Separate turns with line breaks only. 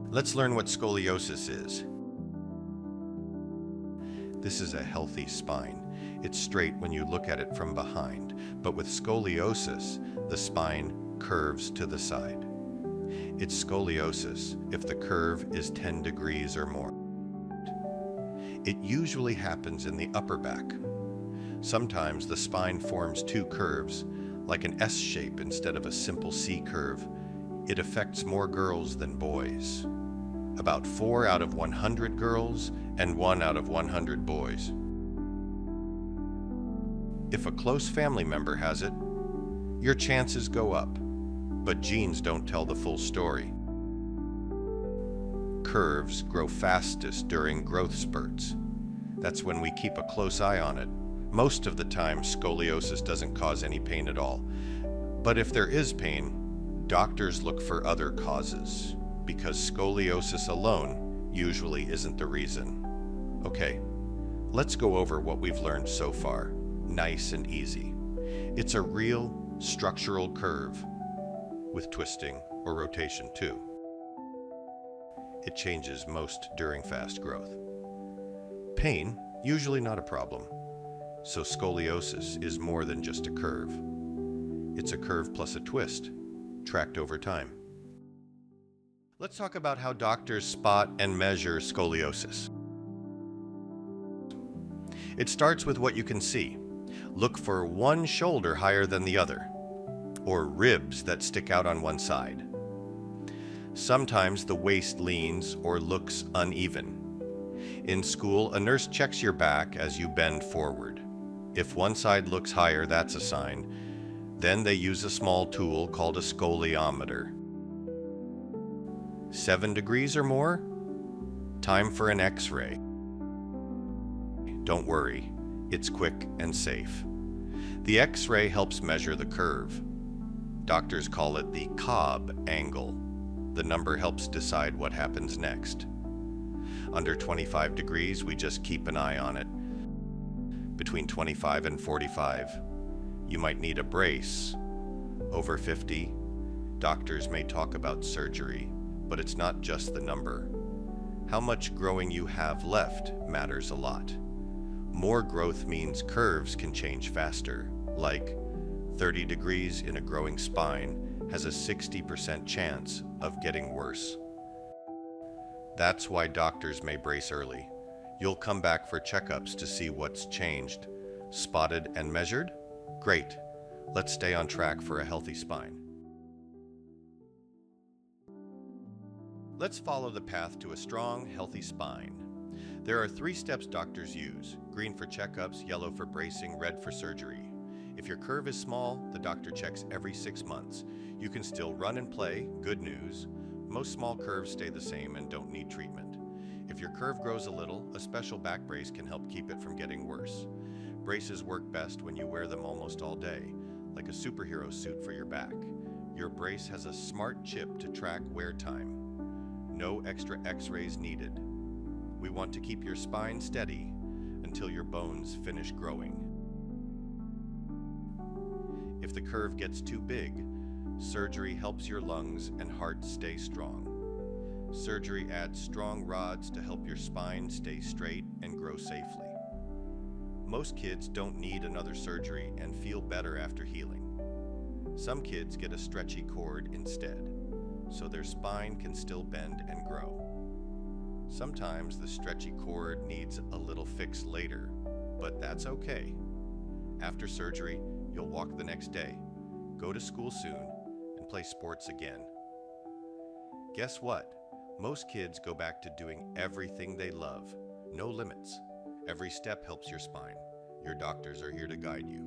Let's learn what scoliosis is. This is a healthy spine. It's straight when you look at it from behind, but with scoliosis, the spine curves to the side. It's scoliosis if the curve is 10 degrees or more. It usually happens in the upper back. Sometimes the spine forms two curves, like an S shape instead of a simple C curve. It affects more girls than boys. About 4 out of 100 girls and 1 out of 100 boys. If a close family member has it, your chances go up, but genes don't tell the full story. Curves grow fastest during growth spurts. That's when we keep a close eye on it. Most of the time, scoliosis doesn't cause any pain at all. But if there is pain, doctors look for other causes, because scoliosis alone usually isn't the reason. Okay, let's go over what we've learned so far, nice and easy. It's a real structural curve, with twisting or rotation too. It changes most during fast growth. Pain, usually not a problem. So scoliosis is more than just a curve. It's a curve plus a twist, tracked over time. Let's talk about how doctors spot and measure scoliosis. It starts with what you can see. Look for one shoulder higher than the other, or ribs that stick out on one side. Sometimes the waist leans or looks uneven. In school, a nurse checks your back as you bend forward. If one side looks higher, that's a sign. Then they use a small tool called a scoliometer. 7 degrees or more? Time for an X-ray. Don't worry, it's quick and safe. The X-ray helps measure the curve. Doctors call it the Cobb angle. The number helps decide what happens next. Under 25 degrees, we just keep an eye on it. Between 25 and 45, you might need a brace. Over 50, doctors may talk about surgery, but it's not just the number. How much growing you have left matters a lot. More growth means curves can change faster, like 30 degrees in a growing spine has a 60% chance of getting worse. That's why doctors may brace early. You'll come back for checkups to see what's changed. Spotted and measured? Great. Let's stay on track for a healthy spine. Let's follow the path to a strong, healthy spine. There are 3 steps doctors use: green for checkups, yellow for bracing, red for surgery. If your curve is small, the doctor checks every 6 months. You can still run and play, good news. Most small curves stay the same and don't need treatment. If your curve grows a little, a special back brace can help keep it from getting worse. Braces work best when you wear them almost all day, like a superhero suit for your back. Your brace has a smart chip to track wear time. No extra X-rays needed. We want to keep your spine steady until your bones finish growing. If the curve gets too big, surgery helps your lungs and heart stay strong. Surgery adds strong rods to help your spine stay straight and grow safely. Most kids don't need another surgery and feel better after healing. Some kids get a stretchy cord instead, so their spine can still bend and grow. Sometimes the stretchy cord needs a little fix later, but that's okay. After surgery, you'll walk the next day, go to school soon, and play sports again. Guess what? Most kids go back to doing everything they love. No limits. Every step helps your spine. Your doctors are here to guide you.